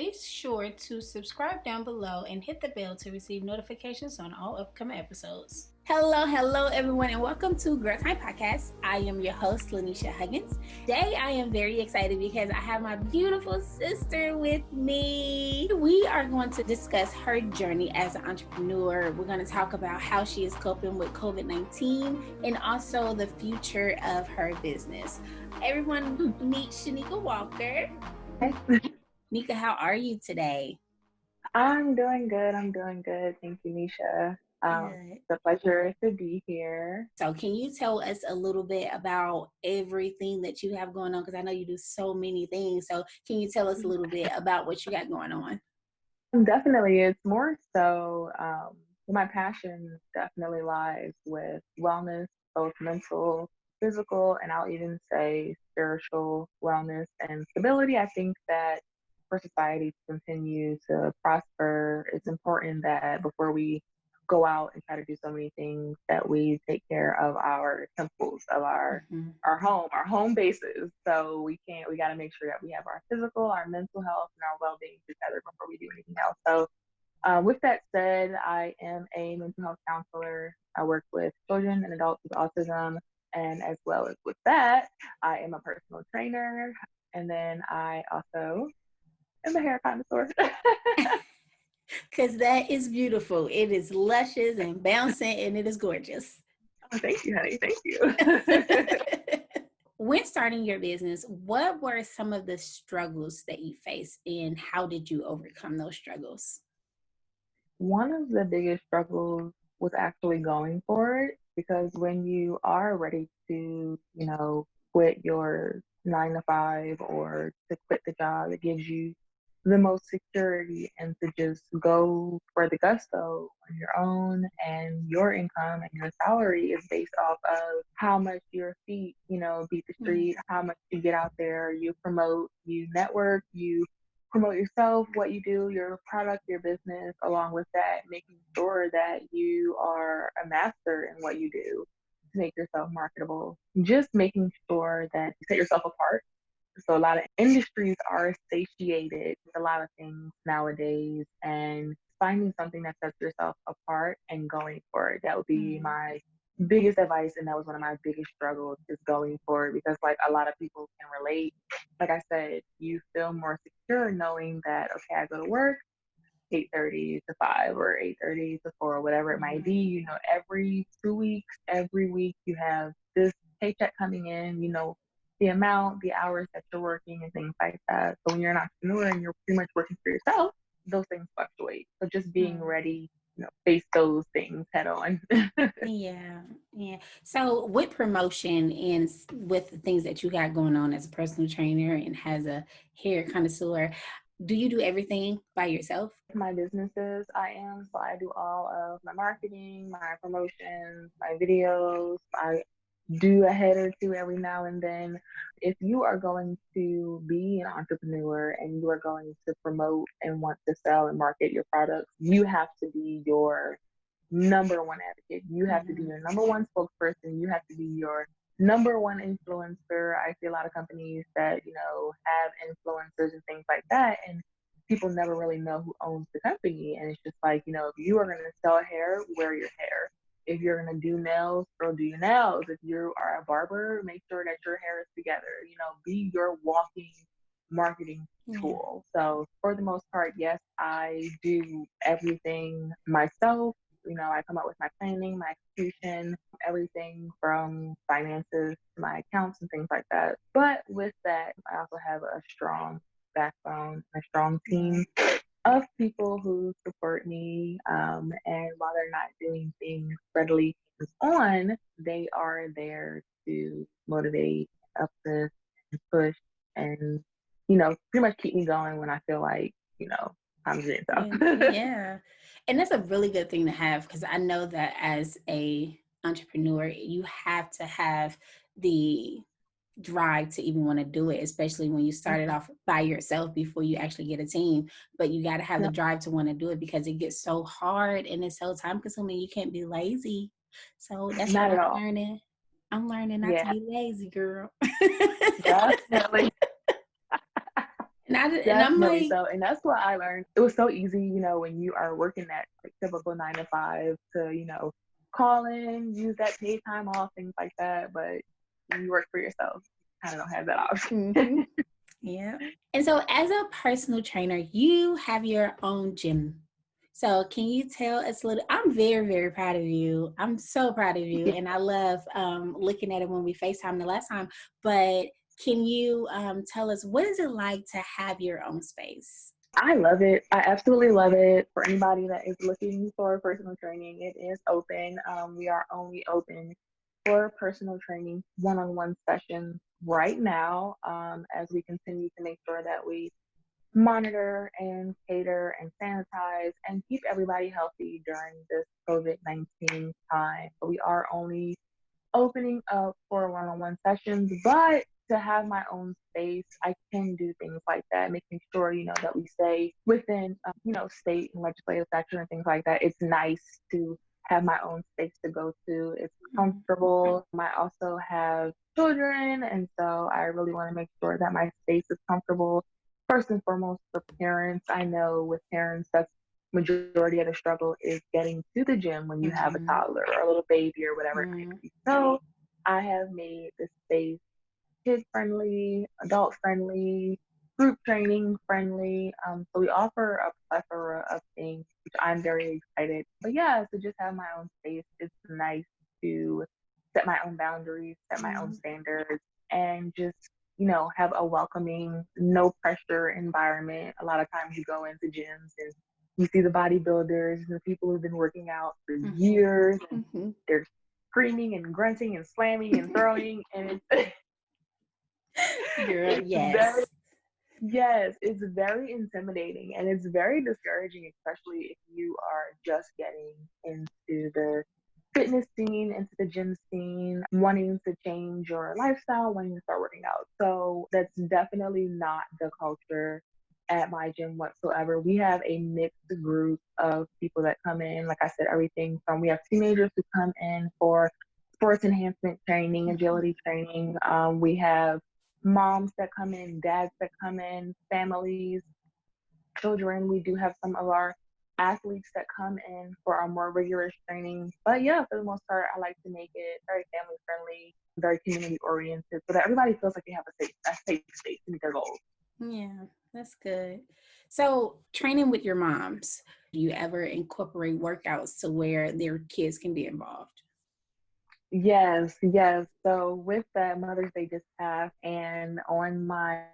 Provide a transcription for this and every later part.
Be sure to subscribe down below and hit the bell to receive notifications on all upcoming episodes. Hello, everyone, and welcome to Girl Time Podcast. I am your host, Lanisha Huggins. Today, I am very excited because I have my beautiful sister with me. We are going to discuss her journey as an entrepreneur. We're going to talk about how she is coping with COVID-19 and also the future of her business. Everyone, meet Shenika Walker. Nika, how are you today? I'm doing good. Thank you, Nisha. Good. It's a pleasure to be here. So, can you tell us a little bit about everything that you have going on? Because I know you do so many things. So, can you tell us a little bit about what you got going on? Definitely, it's more so my passion definitely lies with wellness, both mental, physical, and I'll even say spiritual wellness and stability. I think that for society to continue to prosper, it's important that before we go out and try to do so many things, that we take care of our temples, of Mm-hmm. our home bases. So we got to make sure that we have our physical, our mental health, and our well-being together before we do anything else. So with that said, I am a mental health counselor. I work with children and adults with autism. And as well as with that, I am a personal trainer. And then I also am a hair connoisseur. Because that is beautiful. It is luscious and bouncing, and it is gorgeous. Oh, thank you, honey. Thank you. When starting your business, what were some of the struggles that you faced, and how did you overcome those struggles? One of the biggest struggles was actually going for it because when you are ready to, quit your 9 to 5 or to quit the job that gives you the most security and to just go for the gusto on your own, and your income and your salary is based off of how much your feet, beat the Mm. street, how much you get out there, you promote, you network, you promote yourself, what you do, your product, your business, along with that, making sure that you are a master in what you do to make yourself marketable. Just making sure that you set yourself apart. So a lot of industries are satiated with a lot of things nowadays, and finding something that sets yourself apart and going for it. That would be Mm. my biggest advice, and that was one of my biggest struggles, is going for it, because like a lot of people can relate. Like I said, you feel more secure knowing that, okay, I go to work 8:30 to 5 or 8:30 to 4 or whatever it might be. Mm. Every 2 weeks, every week you have this paycheck coming in, the amount, the hours that you're working and things like that. So when you're an entrepreneur and you're pretty much working for yourself, those things fluctuate. So just being Mm. ready, face those things head on. Yeah, yeah. So with promotion and with the things that you got going on as a personal trainer and has a hair connoisseur, do you do everything by yourself? My businesses, so I do all of my marketing, my promotions, my videos. I do a head or two every now and then. If you are going to be an entrepreneur and you are going to promote and want to sell and market your products, you have to be your number one advocate. You have to be Mm-hmm. your number one spokesperson. You have to be your number one influencer. I see a lot of companies that, have influencers and things like that. And people never really know who owns the company. And it's just like, if you are going to sell hair, wear your hair. If you're going to do nails, girl, do your nails. If you are a barber, make sure that your hair is together. Be your walking marketing Yeah. tool. So for the most part, yes, I do everything myself. I come up with my planning, my execution, everything from finances to my accounts and things like that. But with that, I also have a strong backbone, a strong Yeah. team of people who support me. And while they're not doing things readily on, they are there to motivate, uplift, and push, and pretty much keep me going when I feel like I'm doing Yeah, tough. yeah. And that's a really good thing to have because I know that as a entrepreneur, you have to have the drive to even want to do it, especially when you started off by yourself before you actually get a team. But you got to have the Yep, drive to want to do it because it gets so hard and it's so time consuming. You can't be lazy. So that's what not at I'm all. learning. I'm learning not to Yeah, be lazy, girl. definitely. And I'm Definitely like, so. And that's what I learned. It was so easy, when you are working that like typical 9 to 5 to, call in, use that paid time off, things like that. But when you work for yourself, you kind of don't have that option. mm-hmm. Yeah. And so, as a personal trainer, you have your own gym. So, can you tell us a little? I'm very, very proud of you. I'm so proud of you. And I love looking at it when we FaceTime the last time. But can you tell us what is it like to have your own space? I love it. I absolutely love it. For anybody that is looking for personal training, it is open. We are only open for personal training one-on-one sessions right now, as we continue to make sure that we monitor and cater and sanitize and keep everybody healthy during this COVID-19 time. We are only opening up for one-on-one sessions, but to have my own space, I can do things like that, making sure, that we stay within, state and legislative section and things like that. It's nice to have my own space to go to. It's comfortable. I also have children, and so I really want to make sure that my space is comfortable. First and foremost, for parents, I know with parents, that's majority of the struggle is getting to the gym when you have a Mm-hmm. toddler or a little baby or whatever it may Mm-hmm. be. So I have made the space kid friendly, adult friendly, group training friendly. So we offer a plethora of things, which I'm very excited. But yeah, to just have my own space, it's nice to set my own boundaries, set my own standards, and just have a welcoming, no pressure environment. A lot of times you go into gyms and you see the bodybuilders and the people who've been working out for years, and Mm-hmm. they're screaming and grunting and slamming and throwing, and it's Girl, it's very yes. yes, it's very intimidating and it's very discouraging, especially if you are just getting into the fitness scene, into the gym scene, wanting to change your lifestyle, wanting to start working out. So that's definitely not the culture at my gym whatsoever. We have a mixed group of people that come in. Like I said, everything from we have teenagers who come in for sports enhancement training, agility training. We have moms that come in, dads that come in, families, children. We do have some of our athletes that come in for our more rigorous training. But yeah, for the most part, I like to make it very family friendly, very community oriented, so that everybody feels like they have a safe space to meet their goals. Yeah, that's good. So, training with your moms, do you ever incorporate workouts to where their kids can be involved? Yes, yes. So with that Mother's Day just passed, and on my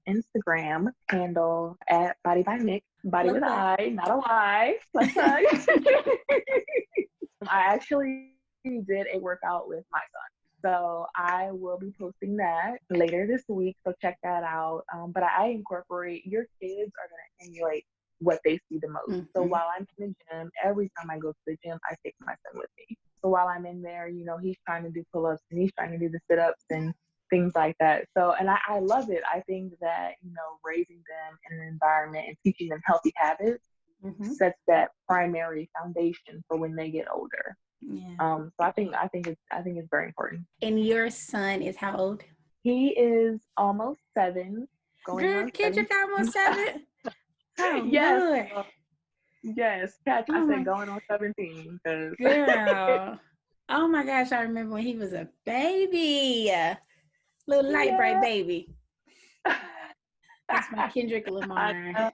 Instagram handle at Body by Nick, body Love with that. I, not a Y, plus size. I actually did a workout with my son. So I will be posting that later this week. So check that out. But I incorporate your kids are going to emulate what they see the most. So Mm-hmm. while I'm in the gym, every time I go to the gym, I take my son with me. So while I'm in there, he's trying to do pull-ups and he's trying to do the sit-ups and things like that. So, and I love it. I think that, raising them in an environment and teaching them healthy habits Mm-hmm. sets that primary foundation for when they get older. Yeah. So I think it's very important. And your son is how old? He is almost 7, going Girl, on Kendrick 17. almost 7. Oh, Yes, Lord. yes, catch. I Oh, said my going on 17 because girl. Oh, my gosh. I remember when he was a baby. Little light bright yeah. baby. That's my Kendrick I Lamar. know.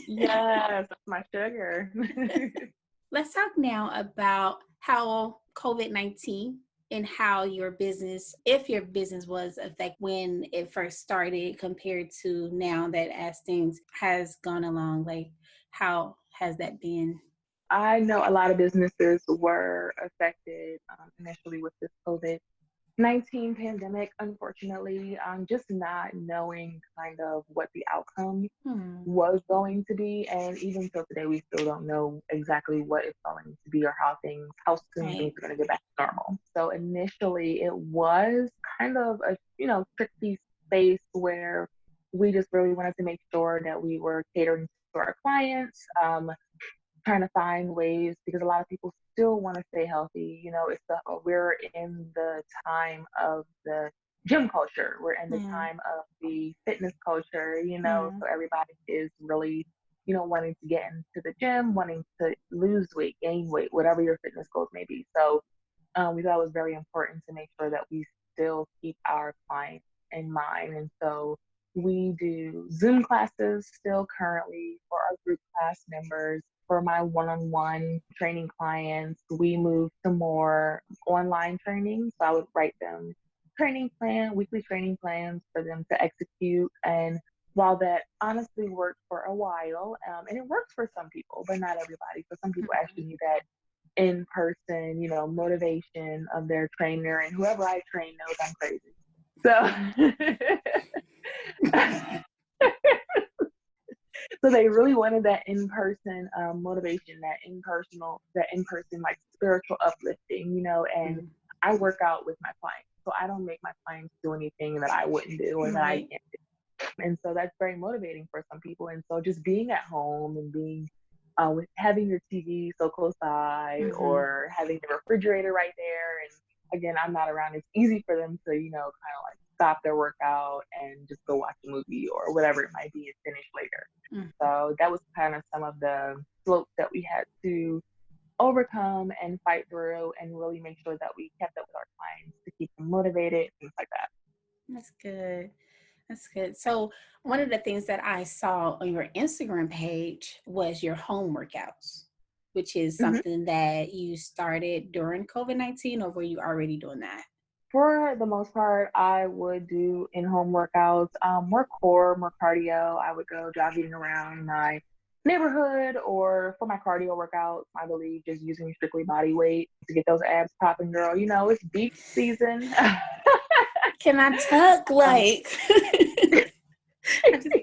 Yes, that's my sugar. Let's talk now about how COVID-19 and how your business, if your business was affected when it first started compared to now that as things has gone along, like how has that been? I know a lot of businesses were affected initially with this COVID-19 pandemic, unfortunately, just not knowing kind of what the outcome Hmm. was going to be. And even till today, we still don't know exactly what it's going to be or how soon things Right. are going to get back to normal. So initially, it was kind of a, tricky space where we just really wanted to make sure that we were catering to our clients, trying to find ways because a lot of people still want to stay healthy. We're in the time of the gym culture. We're in the Yeah. time of the fitness culture, Yeah. so everybody is really, wanting to get into the gym, wanting to lose weight, gain weight, whatever your fitness goals may be. So we thought it was very important to make sure that we still keep our clients in mind. And so we do Zoom classes still currently for our group class members. For my one-on-one training clients, we moved to more online training. So I would write them weekly training plans for them to execute. And while that honestly worked for a while, and it works for some people, but not everybody. So some people actually need that in person, motivation of their trainer, and whoever I train knows I'm crazy. So they really wanted that in-person motivation, that in-person like spiritual uplifting, and I work out with my clients. So I don't make my clients do anything that I wouldn't do or that I Right. can't do. And so that's very motivating for some people. And so just being at home and being with having your TV so close by Mm-hmm. or having the refrigerator right there. And again, I'm not around. It's easy for them to, kind of like stop their workout and just go watch a movie or whatever it might be and finish later. Mm. So that was kind of some of the slopes that we had to overcome and fight through and really make sure that we kept up with our clients to keep them motivated, things like that. That's good. That's good. So, one of the things that I saw on your Instagram page was your home workouts, which is Mm-hmm. something that you started during COVID-19, or were you already doing that? For the most part, I would do in-home workouts, more core, more cardio. I would go jogging around my neighborhood, or for my cardio workouts, I believe just using strictly body weight to get those abs popping, girl. It's beach season. Can I tuck um, like? I just,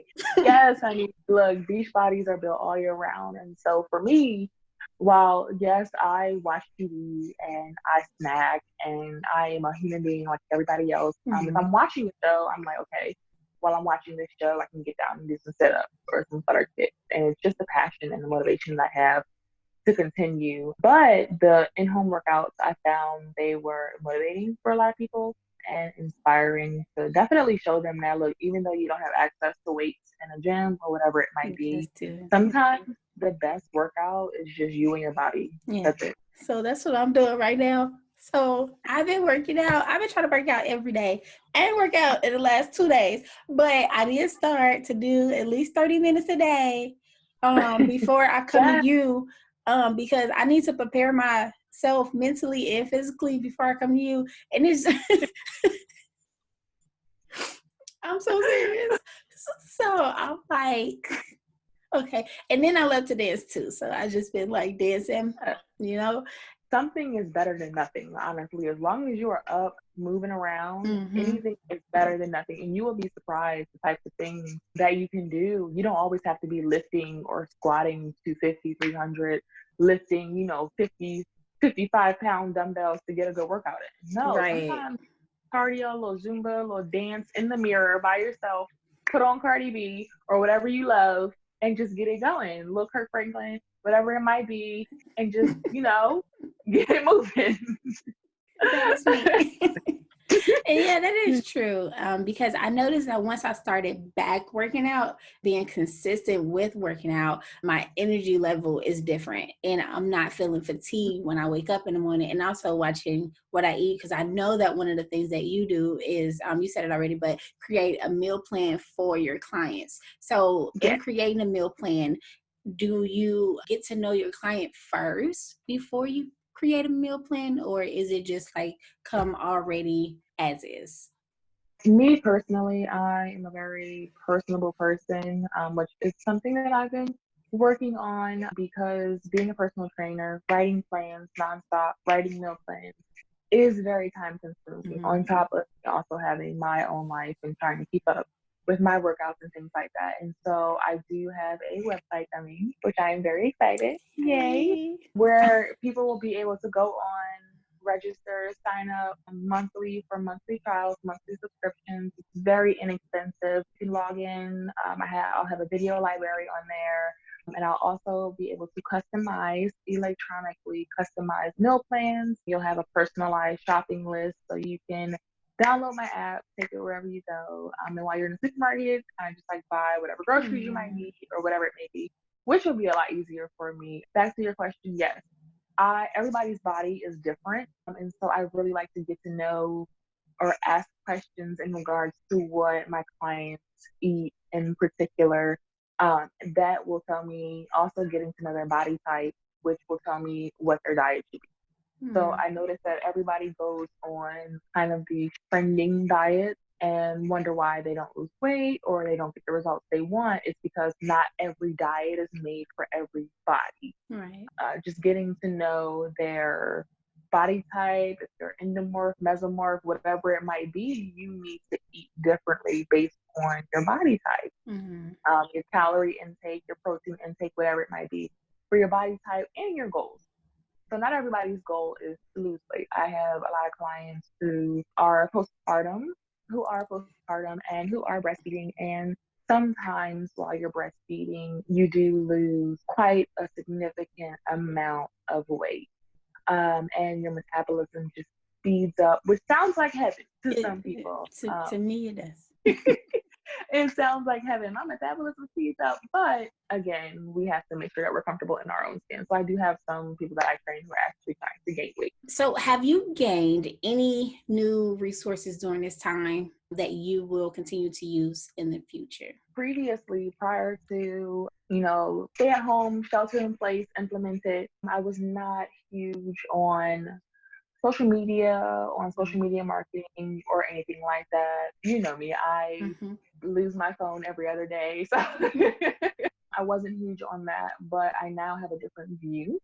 yes, honey. Look, beach bodies are built all year round, and so for me, while yes, I watch TV and I snack and I am a human being like everybody else. If Mhm. I'm watching a show, I'm like, okay, while I'm watching this show, I can get down and do some sit-ups or some butter kicks, and it's just the passion and the motivation that I have to continue. But the in-home workouts, I found they were motivating for a lot of people and inspiring to definitely show them that, look, even though you don't have access to weights in a gym or whatever it might be, Just do. sometimes the best workout is just you and your body. Yeah. That's it. So that's what I'm doing right now. So I've been working out. I've been trying to work out every day. I didn't work out in the last 2 days, but I did start to do at least 30 minutes a day before I come to Yeah. you because I need to prepare myself mentally and physically before I come to you. And it's I'm so serious. So I'm like, okay. And then I love to dance too. So I just been like dancing, you know. Something is better than nothing, honestly. As long as you are up, moving around, Mm-hmm. anything is better than nothing. And you will be surprised the types of things that you can do. You don't always have to be lifting or squatting 250, 300, lifting, 50, 55-pound dumbbells to get a good workout in. No, Right. sometimes cardio, a little Zumba, a little dance in the mirror by yourself, put on Cardi B or whatever you love and just get it going. Look, Kirk Franklin, whatever it might be, and just, get it moving. That is me. Yeah, that is true. Because I noticed that once I started back working out, being consistent with working out, my energy level is different. And I'm not feeling fatigued when I wake up in the morning, and also watching what I eat. Because I know that one of the things that you do is, you said it already, but create a meal plan for your clients. So in Yes. creating a meal plan, do you get to know your client first before you create a meal plan, or is it just like come already as is? Me personally, I am a very personable person, which is something that I've been working on because being a personal trainer, writing plans nonstop, writing meal plans is very time consuming. On Mm-hmm. top of also having my own life and trying to keep up with my workouts and things like that. And so I do have a website coming, which I am very excited. Yay! Hey. Where people will be able to go on, register, sign up monthly for monthly trials, monthly subscriptions. It's very inexpensive. You can log in. I'll have a video library on there. And I'll also be able to electronically customize meal plans. You'll have a personalized shopping list so you can download my app, take it wherever you go. And while you're in the supermarket, kind of just like buy whatever groceries you might need or whatever it may be, which will be a lot easier for me. Back to your question, yes, everybody's body is different, and so I really like to get to know or ask questions in regards to what my clients eat in particular. That will tell me, also getting to know their body type, which will tell me what their diet should be. So I noticed that everybody goes on kind of the trending diet and wonder why they don't lose weight or they don't get the results they want. It's because not every diet is made for everybody. Right. Just getting to know their body type, if they're endomorph, mesomorph, whatever it might be, you need to eat differently based on your body type, your calorie intake, your protein intake, whatever it might be for your body type and your goals. So not everybody's goal is to lose weight. I have a lot of clients who are postpartum and who are breastfeeding. And sometimes while you're breastfeeding, you do lose quite a significant amount of weight. And your metabolism just speeds up, which sounds like heaven to some people. To me, it does. It sounds like heaven. My metabolism speeds up, but again, we have to make sure that we're comfortable in our own skin. So I do have some people that I train who are actually trying to gain weight. So have you gained any new resources during this time that you will continue to use in the future? Previously, prior to, stay at home, shelter in place implemented, I was not huge on social media marketing or anything like that. You know me, I lose my phone every other day. So I wasn't huge on that, but I now have a different view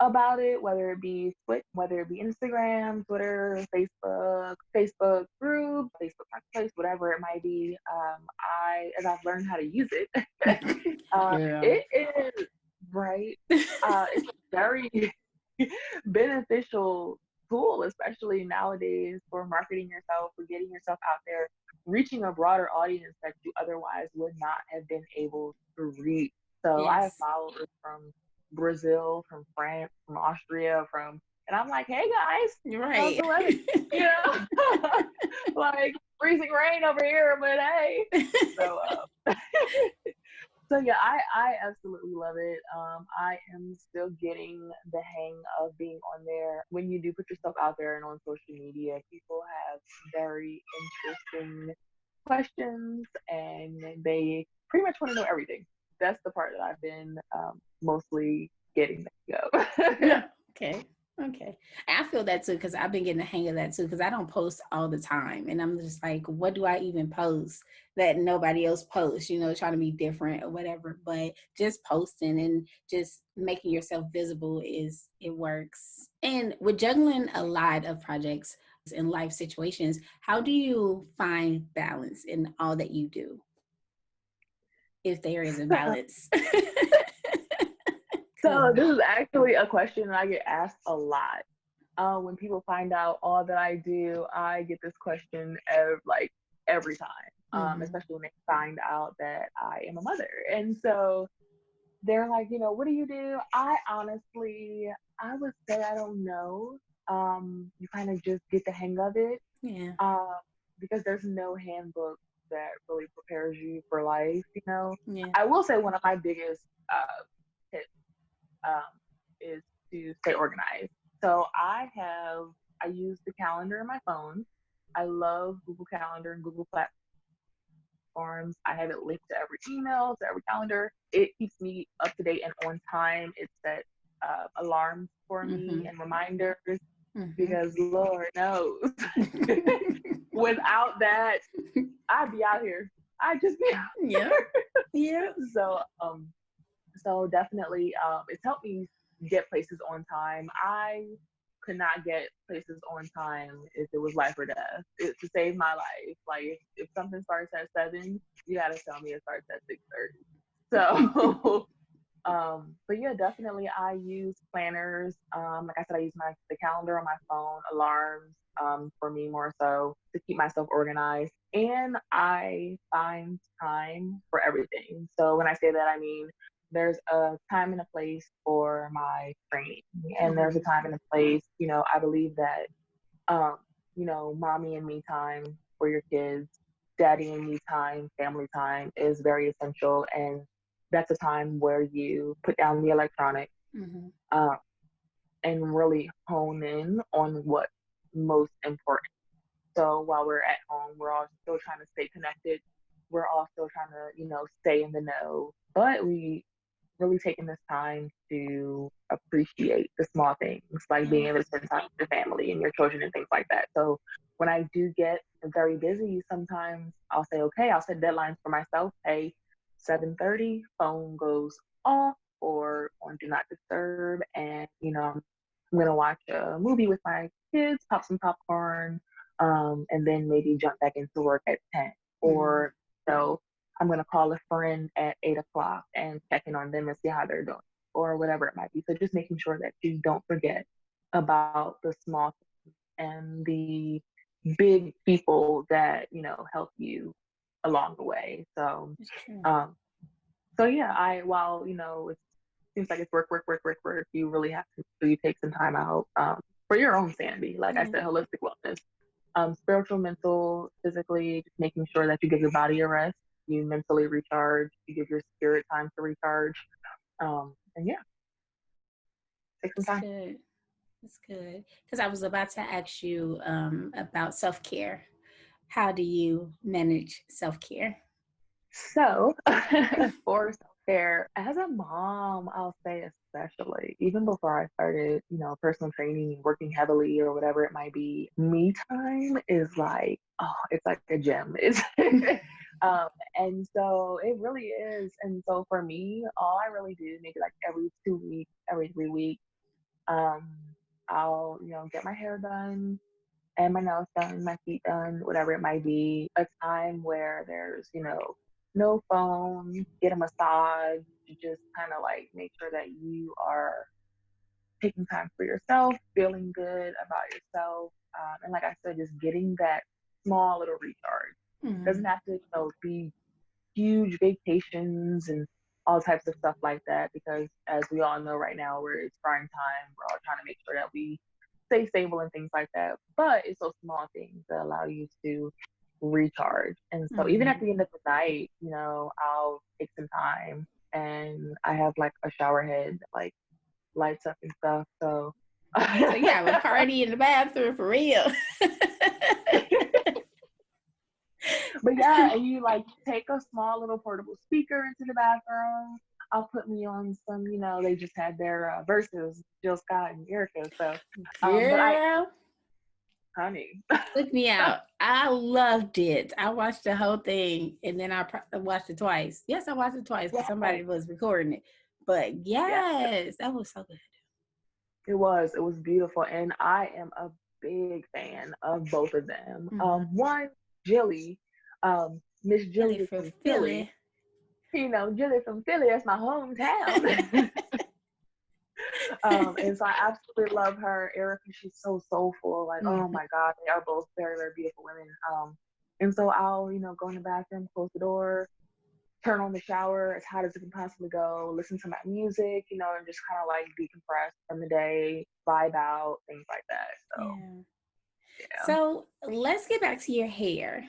about it, whether it be Instagram, Twitter, Facebook group, Facebook Marketplace, whatever it might be. As I've learned how to use it, it is right. It's a very beneficial tool, especially nowadays for marketing yourself, for getting yourself out there, reaching a broader audience that you otherwise would not have been able to reach. So I have followers from Brazil, from France, from Austria, and I'm like, hey guys, right? How's the weather? Like freezing rain over here, but hey. So, so yeah, I absolutely love it. I am still getting the hang of being on there. When you do put yourself out there and on social media, people have very interesting questions and they pretty much want to know everything. That's the part that I've been mostly getting to go. Yeah. Okay. I feel that too, because I've been getting the hang of that too, because I don't post all the time. And I'm just like, what do I even post that nobody else posts, trying to be different or whatever. But just posting and just making yourself visible it works. And with juggling a lot of projects in life situations, how do you find balance in all that you do? If there is a balance. So this is actually a question I get asked a lot. When people find out all that I do, I get this question every time, especially when they find out that I am a mother. And so they're like, what do you do? I would say I don't know. You kind of just get the hang of it. Yeah. Because there's no handbook that really prepares you for life, Yeah. I will say one of my biggest tips is to stay organized. So I use the calendar in my phone. I love Google Calendar and Google platforms. I have it linked to every email, to every calendar. It keeps me up to date and on time. It sets alarms for me and reminders because Lord knows, without that, I'd be out here. I'd just be out here. Yeah. So definitely, it's helped me get places on time. I could not get places on time if it was life or death. To save my life. Like if something starts at 7, you gotta tell me it starts at 6:30. So, but yeah, definitely I use planners. Like I said, I use the calendar on my phone, alarms, for me more so to keep myself organized. And I find time for everything. So when I say that, I mean there's a time and a place for my training, and there's a time and a place. I believe that mommy and me time for your kids, daddy and me time, family time is very essential. And that's a time where you put down the electronic, Mm-hmm. uh, and really hone in on what's most important. So while we're at home, we're all still trying to stay connected. We're all still trying to, stay in the know. But we really taking this time to appreciate the small things, like being Yeah. able to spend time with your family and your children and things like that. So when I do get very busy, sometimes I'll say, okay, I'll set deadlines for myself. Hey, 7:30, phone goes off or on do not disturb, and I'm gonna watch a movie with my kids, pop some popcorn, and then maybe jump back into work at 10. Mm-hmm. Or so I'm going to call a friend at 8 o'clock and check in on them and see how they're doing, or whatever it might be. So just making sure that you don't forget about the small things and the big people that, help you along the way. So, It's true. um, yeah, while, it seems like it's work, work, work, work, work, you really have to you take some time out, for your own sanity. Like I Yeah. said, holistic wellness, spiritual, mental, physically, just making sure that you give your body a rest, you mentally recharge, you give your spirit time to recharge. And yeah, take some It's time. good. It's good. Because I was about to ask you about self care. How do you manage self care? So, for self care, as a mom, I'll say especially, even before I started, personal training, working heavily or whatever it might be, me time is like, oh, it's like a gem. It's, and so it really is. And so for me, all I really do, maybe like every 2 weeks, every 3 weeks, um, I'll, get my hair done and my nails done, my feet done, whatever it might be. A time where there's, no phone, get a massage, just kind of like make sure that you are taking time for yourself, feeling good about yourself. And like I said, just getting that small little recharge. Mm-hmm. Doesn't have to, be huge vacations and all types of stuff like that, because as we all know right now, where it's prime time, we're all trying to make sure that we stay stable and things like that. But it's those small things that allow you to recharge. And so even at Mm-hmm. the end of the night, I'll take some time, and I have like a shower head that like lights up and stuff. So So you have a party in the bathroom for real. but yeah, and you like take a small little portable speaker into the bathroom. I'll put me on some, they just had their verses, Jill Scott and Erica. So, but Girl, honey, took me out. I loved it. I watched the whole thing and then watched it twice. Yes, I watched it twice because yes, somebody was recording it. But yes, yes, that was so good. it was beautiful, and I am a big fan of both of them. Mm-hmm. One, Jilly, Miss Really Jilly is for from Philly. Philly. Jilly from Philly, that's my hometown. And so I absolutely love her. Erica, she's so soulful. Like, oh Mm-hmm. my God, they are both very, very beautiful women. And so I'll, go in the bathroom, close the door, turn on the shower as hot as it can possibly go, listen to my music, and just kind of like decompress from the day, vibe out, things like that. So Yeah. yeah. So let's get back to your hair.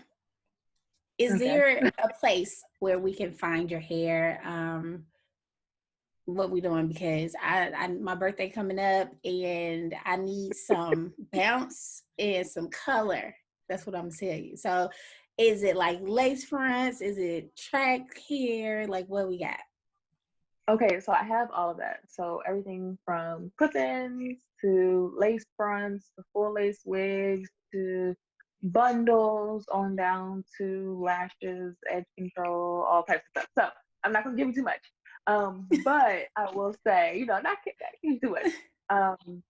Is Okay. there a place where we can find your hair? What we doing? Because I my birthday coming up and I need some bounce and some color. That's what I'm telling you. So is it like lace fronts? Is it track hair? Like what we got? Okay, so I have all of that. So everything from clip-ins to lace fronts to full lace wigs to bundles on down to lashes, edge control, all types of stuff. So I'm not gonna give you too much. But I will say, not give you too much. Um,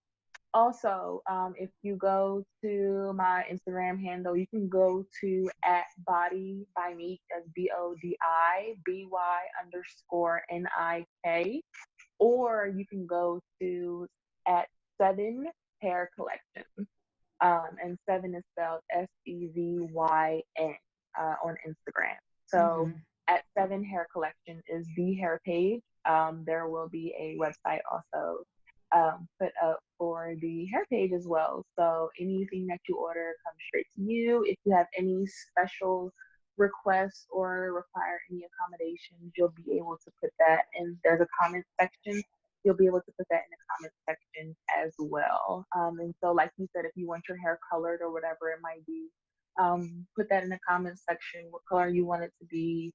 Also, if you go to my Instagram handle, you can go to at body by Meek, as BODIBY_NIK, or you can go to at Seven Hair Collection. And seven is spelled SEVYN, on Instagram. So Mm-hmm. at Seven Hair Collection is the hair page. There will be a website also put up for the hair page as well. So anything that you order comes straight to you. If you have any special requests or require any accommodations, you'll be able to put that in. There's a comment section. You'll be able to put that in the comment section as well. And so, like you said, if you want your hair colored or whatever it might be, put that in the comment section, what color you want it to be.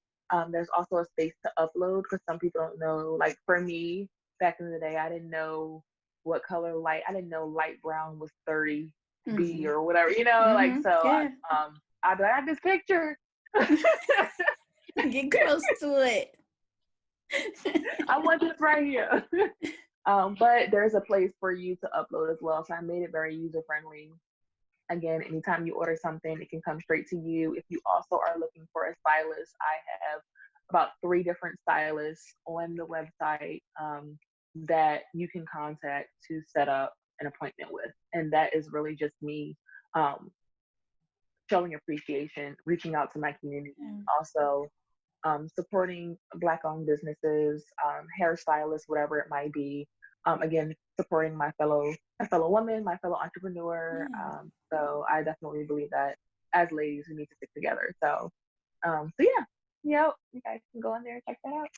There's also a space to upload because some people don't know. Like for me, back in the day, I didn't know what color light. I didn't know light brown was 30B or whatever. Like so. Yeah. I'd be like, I have this picture. Get close to it. I want this right here. But there's a place for you to upload as well. So I made it very user friendly. Again, anytime you order something, it can come straight to you. If you also are looking for a stylist, I have about 3 different stylists on the website that you can contact to set up an appointment with. And that is really just me showing appreciation, reaching out to my community, also supporting Black-owned businesses, hairstylists, whatever it might be. Again, supporting my fellow woman, my fellow entrepreneur. So I definitely believe that as ladies, we need to stick together. So yeah, you guys can go in there and check that out.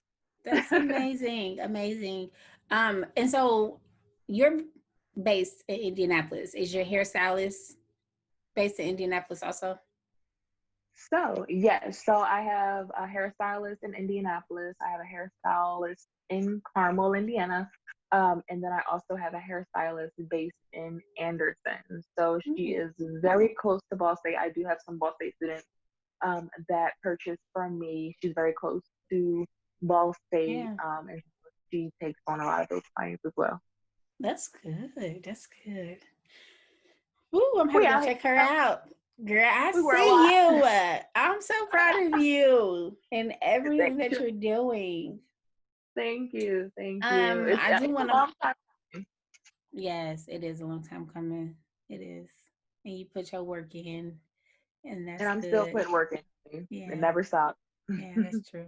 That's amazing, amazing. And so you're based in Indianapolis. Is your hairstylist based in Indianapolis also? So yes, so I have a hairstylist in Indianapolis. I have a hairstylist in Carmel, Indiana. And then I also have a hairstylist based in Anderson. So she is very close to Ball State. I do have some Ball State students that purchase from me. She's very close to Ball State, and she takes on a lot of those clients as well. That's good. That's good. Ooh, I'm happy to check her out. Girl, I see you. I'm so proud of you and everything that you're doing. Thank you. I do want to. Yes, it is a long time coming. It is, and you put your work in, and that's. And I'm good. still putting work in. Yeah, it never stops. Yeah, that's true.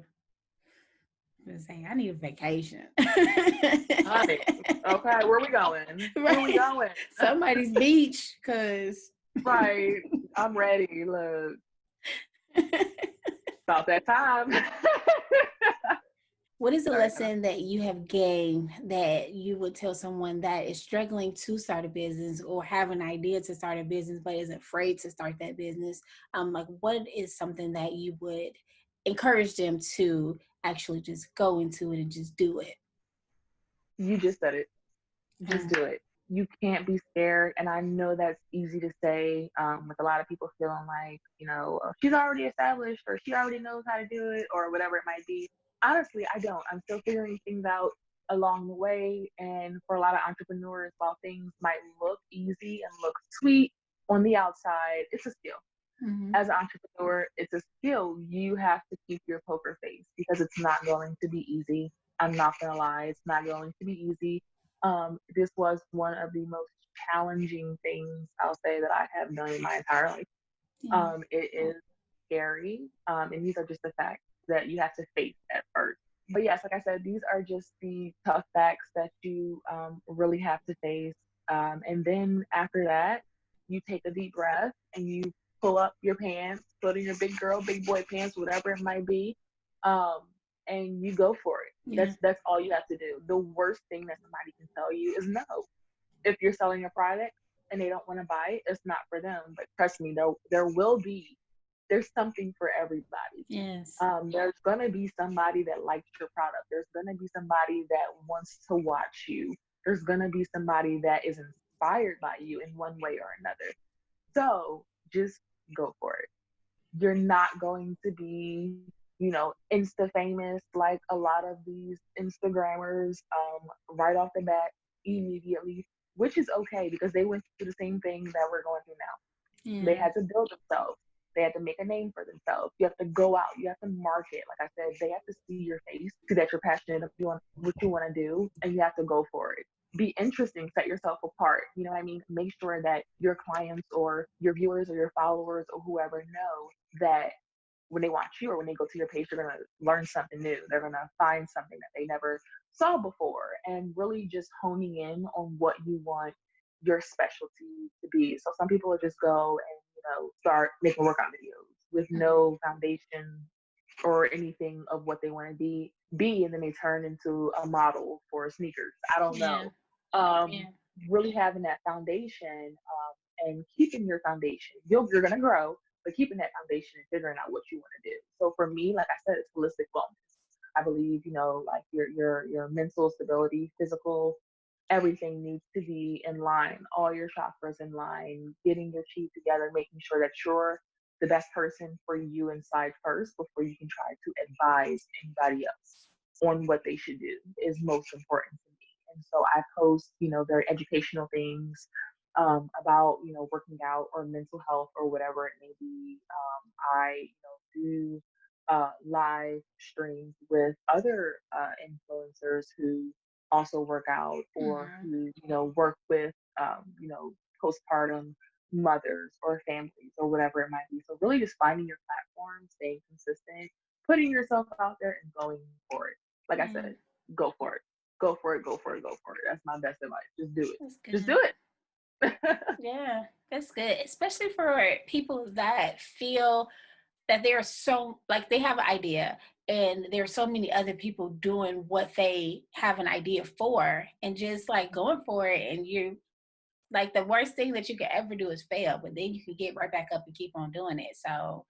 I'm saying I need a vacation. Honey, okay, where we going? Where we going? Somebody's beach, cause. Right, I'm ready. Look, about that time. What is a lesson that you have gained that you would tell someone that is struggling to start a business or have an idea to start a business but is afraid to start that business? Like, what is something that you would encourage them to actually just go into it and just do it? You just said it. Just do it. You can't be scared. And I know that's easy to say with a lot of people feeling like, she's already established or she already knows how to do it or whatever it might be. Honestly, I don't. I'm still figuring things out along the way. And for a lot of entrepreneurs, while things might look easy and look sweet on the outside, it's a skill. As an entrepreneur, it's a skill. You have to keep your poker face because it's not going to be easy. I'm not going to lie. It's not going to be easy. This was one of the most challenging things I'll say that I have done in my entire life. It is scary. And these are just the facts that you have to face at first. But yes, like I said, these are just the tough facts that you really have to face. And then after that, you take a deep breath and you pull up your pants, put in your big girl, big boy pants, whatever it might be. And you go for it. That's all you have to do. The worst thing that somebody can tell you is no. If you're selling a product and they don't want to buy it, it's not for them. But trust me, there's something for everybody. Yes. There's gonna be somebody that likes your product. There's gonna be somebody that wants to watch you. There's gonna be somebody that is inspired by you in one way or another. So just go for it. You're not going to be Insta famous like a lot of these Instagrammers right off the bat immediately, which is okay because they went through the same thing that we're going through now. They had to build themselves. They had to make a name for themselves. You have to go out. You have to market. Like I said, they have to see your face, see that you're passionate about what you want to do, and you have to go for it. Be interesting, set yourself apart. You know what I mean? Make sure that your clients or your viewers or your followers or whoever know that when they watch you or when they go to your page, they're going to learn something new. They're going to find something that they never saw before, and really just honing in on what you want your specialty to be. So some people will just go and, start making workout videos with no foundation or anything of what they want to be, and then they turn into a model for sneakers. I don't Yeah. know. Yeah. Really having that foundation, and keeping your foundation. You're gonna grow, but keeping that foundation and figuring out what you want to do. So for me, like I said, it's holistic wellness. I believe, like your mental stability, physical, everything needs to be in line, all your chakras in line, getting your chi together, making sure that you're the best person for you inside first before you can try to advise anybody else on what they should do is most important to me. And so I post, very educational things, about, working out or mental health or whatever it may be. I, do live streams with other influencers who also work out or who, work with, postpartum mothers or families or whatever it might be. So really just finding your platform, staying consistent, putting yourself out there and going for it. Like I said, go for it. Go for it, go for it, go for it. That's my best advice. Just do it. That's Just good. do it. Yeah, that's good. Especially for people that feel that they're so, like, they have an idea and there's so many other people doing what they have an idea for, and just like going for it. And you, like, the worst thing that you could ever do is fail, but then you can get right back up and keep on doing it. So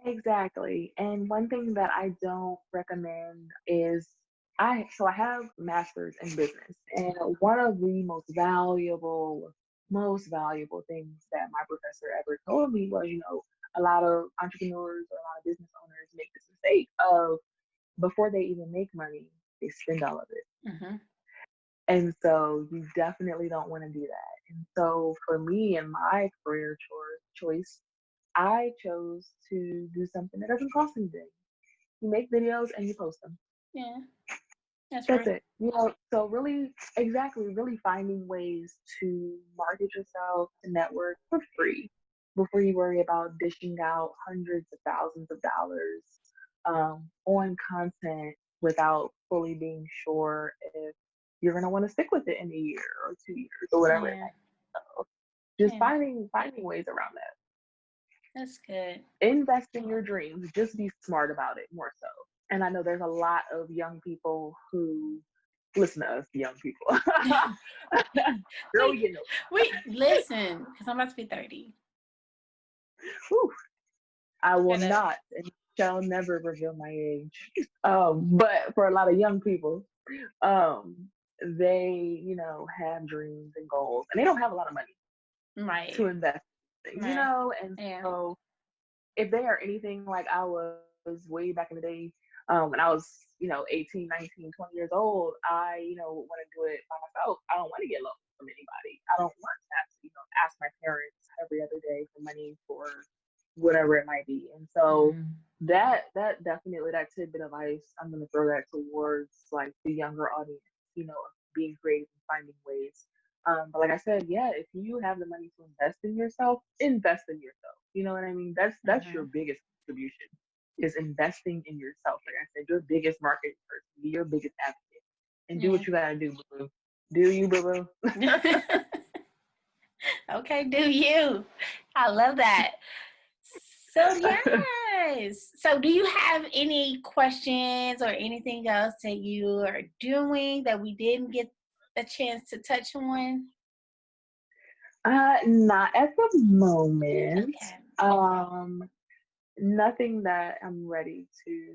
Exactly. And one thing that I don't recommend is I have masters in business, and one of the most valuable things that my professor ever told me was, a lot of entrepreneurs or a lot of business owners make this mistake of before they even make money, they spend all of it. mhm. And so you definitely don't want to do that. And so for me and my career choice, I chose to do something that doesn't cost anything. You make videos and you post them. Yeah, that's That's right. it. So really, exactly, really finding ways to market yourself, to network for free before you worry about dishing out hundreds of thousands of dollars, on content without fully being sure if you're going to want to stick with it in a year or 2 years or whatever it Yeah, might be. So just yeah, finding ways around that. that's good. Invest in your dreams. Just be smart about it more so. And I know there's a lot of young people who listen to us, young people. Girl, wait, you know. listen, because I'm about to be 30. Whew, I will Shut up. not and shall never reveal my age. But for a lot of young people, um, they, have dreams and goals, and they don't have a lot of money Right, to invest in things, right. and Yeah. so if they are anything like I was way back in the day, when I was, 18, 19, 20 years old, I, want to do it by myself. I don't want to get loans from anybody. I don't want to have to, ask my parents every other day for money for whatever it might be. And so that definitely, that tidbit of advice, I'm going to throw that towards like the younger audience, being creative and finding ways. But like I said, yeah, if you have the money to invest in yourself. You know what I mean? That's your biggest contribution is investing in yourself. Like I said, your biggest marketing person, be your biggest advocate, and do Yeah. what you gotta do, boo boo. Do you, boo boo? Okay, do you? I love that. So yes. So do you have any questions or anything else that you are doing that we didn't get a chance to touch on? Not at the moment. Okay. Um, Nothing that I'm ready to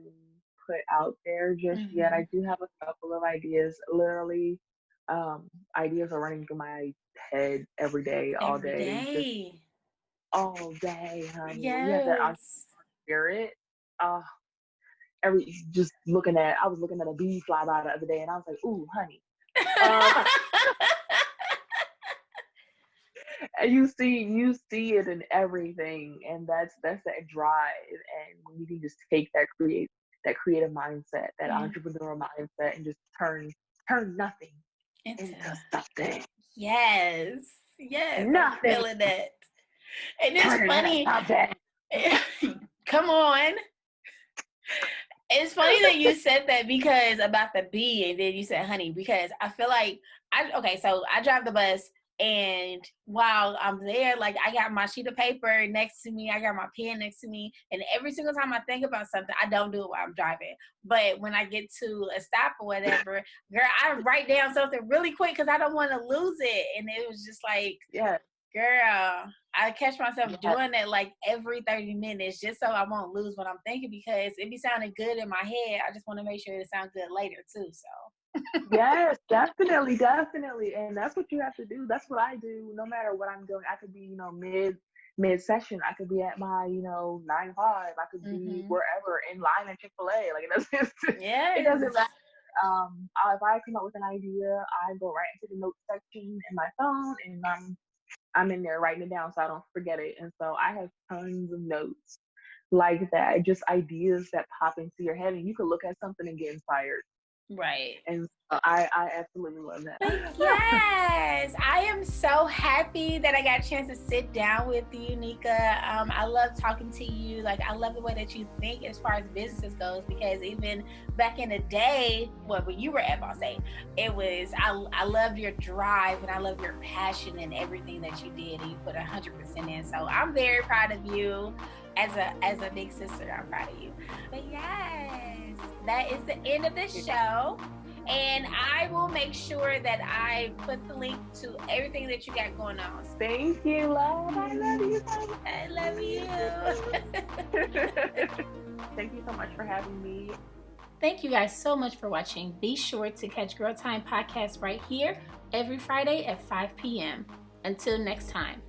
put out there just yet. I do have a couple of ideas. Literally, ideas are running through my head every day, all Every day, just day. all day, honey. When you have that entrepreneur Yes. spirit, uh, I was looking at a bee fly by the other day, and I was like, "Ooh, honey." Um, and you see it in everything, and that's that drive. And when you can just take that creative mindset, that Yeah. entrepreneurial mindset, and just turn nothing Into into something. yes. Yes, I'm Nothing. feeling that. And it's Turn it into funny. something. Come on. It's funny that you said that because about the bee and then you said honey, because I feel like so I drive the bus and while I'm there, like I got my sheet of paper next to me, I got my pen next to me, and every single time I think about something, I don't do it while I'm driving. But when I get to a stop or whatever, girl, I write down something really quick because I don't want to lose it. And it was just like, Yeah. girl, I catch myself doing that like every 30 minutes just so I won't lose what I'm thinking because it be sounding good in my head. I just want to make sure it sounds good later too. So Yes, definitely, definitely. And that's what you have to do. That's what I do no matter what I'm doing. I could be, mid session. I could be at my, 9 to 5. I could be wherever in line at Chick-fil-A. Like it doesn't matter. If I come up with an idea, I go right into the notes section in my phone and I'm in there writing it down so I don't forget it. And so I have tons of notes like that, just ideas that pop into your head, and you can look at something and get inspired. right. And so I absolutely love that. Yes, I am so happy that I got a chance to sit down with you, Nika. I love talking to you. Like, I love the way that you think as far as businesses goes, because even back in the day, when you were at Boss 8, it was, I loved your drive and I love your passion and everything that you did, and you put 100% in. So I'm very proud of you. As a big sister, I'm proud of you. But yes, that is the end of the show. And I will make sure that I put the link to everything that you got going on. Thank you, love. I love you so much. I love you. Thank you so much for having me. Thank you guys so much for watching. Be sure to catch Girl Time Podcast right here every Friday at 5 p.m. Until next time.